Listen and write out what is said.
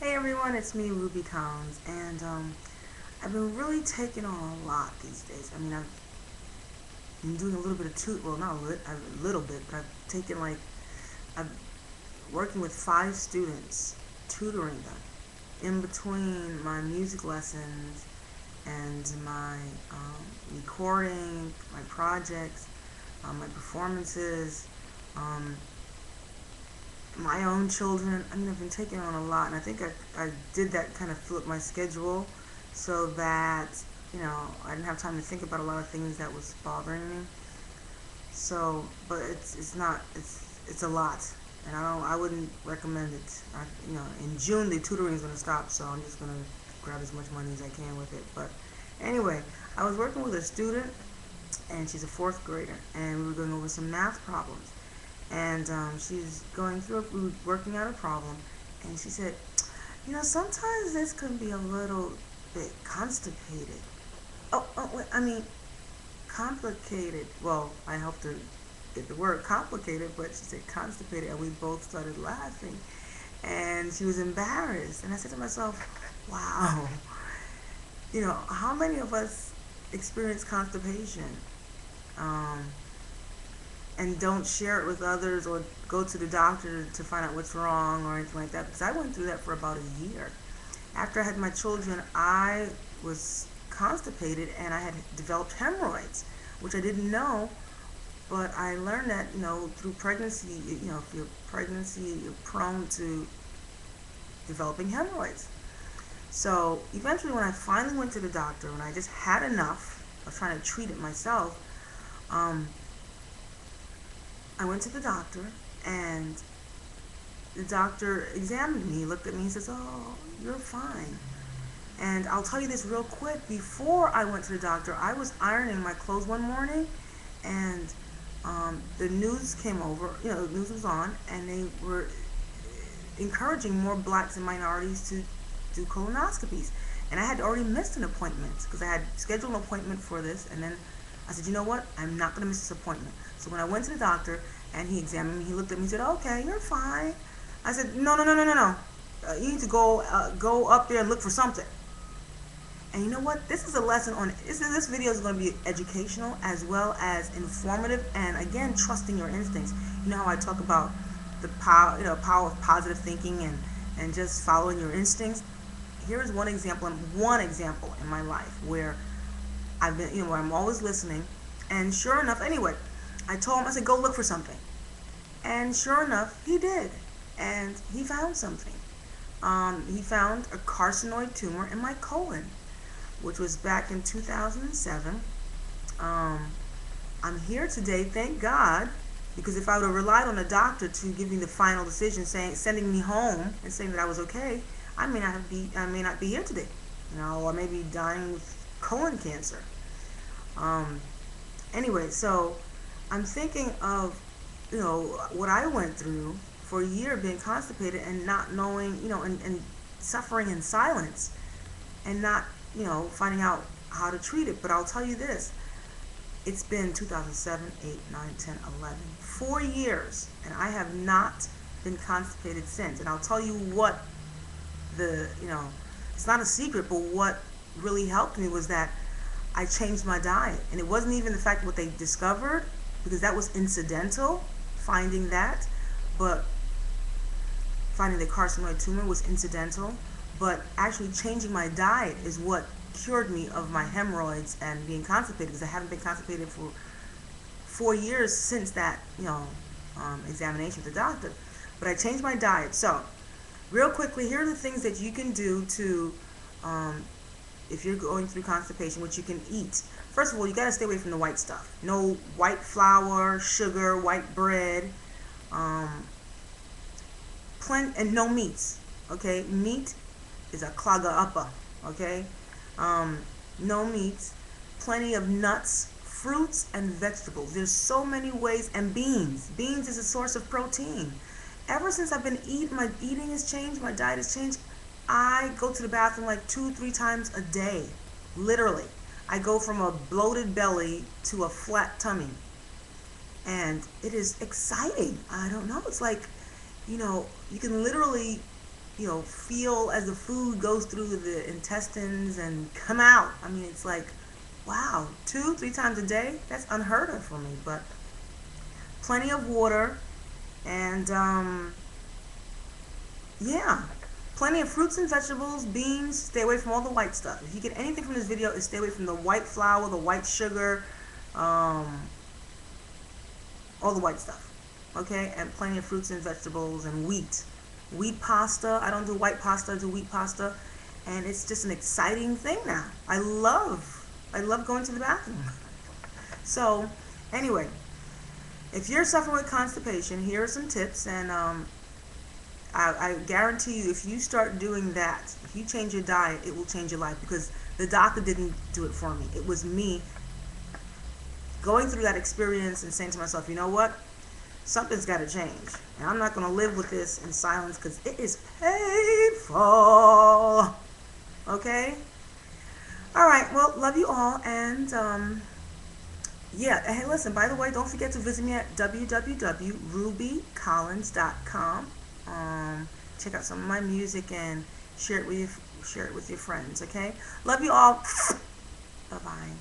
Hey everyone, it's me, Ruby Collins, and I've been really taking on a lot these days. I mean, I've been doing a little bit of well, not a little bit, but I've taken I'm working with 5 students, tutoring them in between my music lessons and my recording, my projects, my performances, um, my own children. I mean, I've been taking on a lot, and I think I did that kind of flip my schedule so that I didn't have time to think about a lot of things that was bothering me. So, but it's not it's a lot, and I wouldn't recommend it. In June the tutoring is going to stop, so I'm just going to grab as much money as I can with it. But anyway, I was working with a student, and she's a fourth grader, and we were going over some math problems. And she's going through, we were working out a problem, and she said, sometimes this can be a little bit constipated. Wait, I mean, complicated. Well, I helped her get the word complicated, but she said constipated, and we both started laughing. And she was embarrassed. And I said to myself, wow, how many of us experience constipation? And don't share it with others or go to the doctor to find out what's wrong or anything like that, because I went through that for about a year. After I had my children, I was constipated and I had developed hemorrhoids, which I didn't know, but I learned that through pregnancy. If you're pregnancy, you're prone to developing hemorrhoids. So eventually, when I finally went to the doctor, when I just had enough of trying to treat it myself, I went to the doctor, and the doctor examined me. He looked at me and says, "Oh, you're fine." And I'll tell you this real quick. Before I went to the doctor, I was ironing my clothes one morning, and the news came over. The news was on, and they were encouraging more blacks and minorities to do colonoscopies. And I had already missed an appointment because I had scheduled an appointment for this, and then I said, you know what? I'm not going to miss this appointment. So when I went to the doctor and he examined me, he looked at me and said, okay, you're fine. I said, no, no, no, no, no, no. You need to go up there and look for something. And you know what? This is a lesson on, this video is going to be educational as well as informative, and again, trusting your instincts. You know how I talk about the power, power of positive thinking and just following your instincts? Here's one example in my life where I've been, where I'm always listening. And sure enough, anyway, I told him, I said, go look for something. And sure enough, he did. And he found something. He found a carcinoid tumor in my colon, which was back in 2007. I'm here today, thank God, because if I would have relied on a doctor to give me the final decision, sending me home and saying that I was okay, I may not be here today, or I may be dying with colon cancer. Anyway, so I'm thinking of, what I went through for a year being constipated and not knowing, and suffering in silence and not, finding out how to treat it. But I'll tell you this, it's been 2007, 8, 9, 10, 11, 4 years, and I have not been constipated since. And I'll tell you what it's not a secret, but what really helped me was that I changed my diet. And it wasn't even the fact of what they discovered, because that was incidental, finding that, but finding the carcinoid tumor was incidental. But actually changing my diet is what cured me of my hemorrhoids and being constipated, because I haven't been constipated for 4 years since that, examination with the doctor. But I changed my diet. So, real quickly, here are the things that you can do to, if you're going through constipation, what you can eat. First of all, you got to stay away from the white stuff. No white flour, sugar, white bread, and no meats. Okay, meat is a clogger upper. Okay, no meats. Plenty of nuts, fruits, and vegetables. There's so many ways, and beans. Beans is a source of protein. Ever since I've been my eating has changed, my diet has changed. I go to the bathroom like 2-3 times a day, literally. I go from a bloated belly to a flat tummy, and it is exciting. I don't know. It's like, you can literally you know, feel as the food goes through the intestines and come out. I mean, it's like, wow, 2, 3 times a day? That's unheard of for me. But plenty of water and yeah, plenty of fruits and vegetables, beans. Stay away from all the white stuff. If you get anything from this video, is stay away from the white flour, the white sugar, um, all the white stuff. Okay, and plenty of fruits and vegetables and wheat. Wheat pasta. I don't do white pasta, I do wheat pasta. And it's just an exciting thing now. I love going to the bathroom. So, anyway, if you're suffering with constipation, here are some tips. And I guarantee you, if you start doing that, if you change your diet, it will change your life, because the doctor didn't do it for me. It was me going through that experience and saying to myself, you know what? Something's got to change. And I'm not going to live with this in silence, because it is painful. Okay? All right. Well, love you all. And yeah. Hey, listen, by the way, don't forget to visit me at www.rubycollins.com. Check out some of my music and share it with your friends. Okay? Love you all. Bye-bye.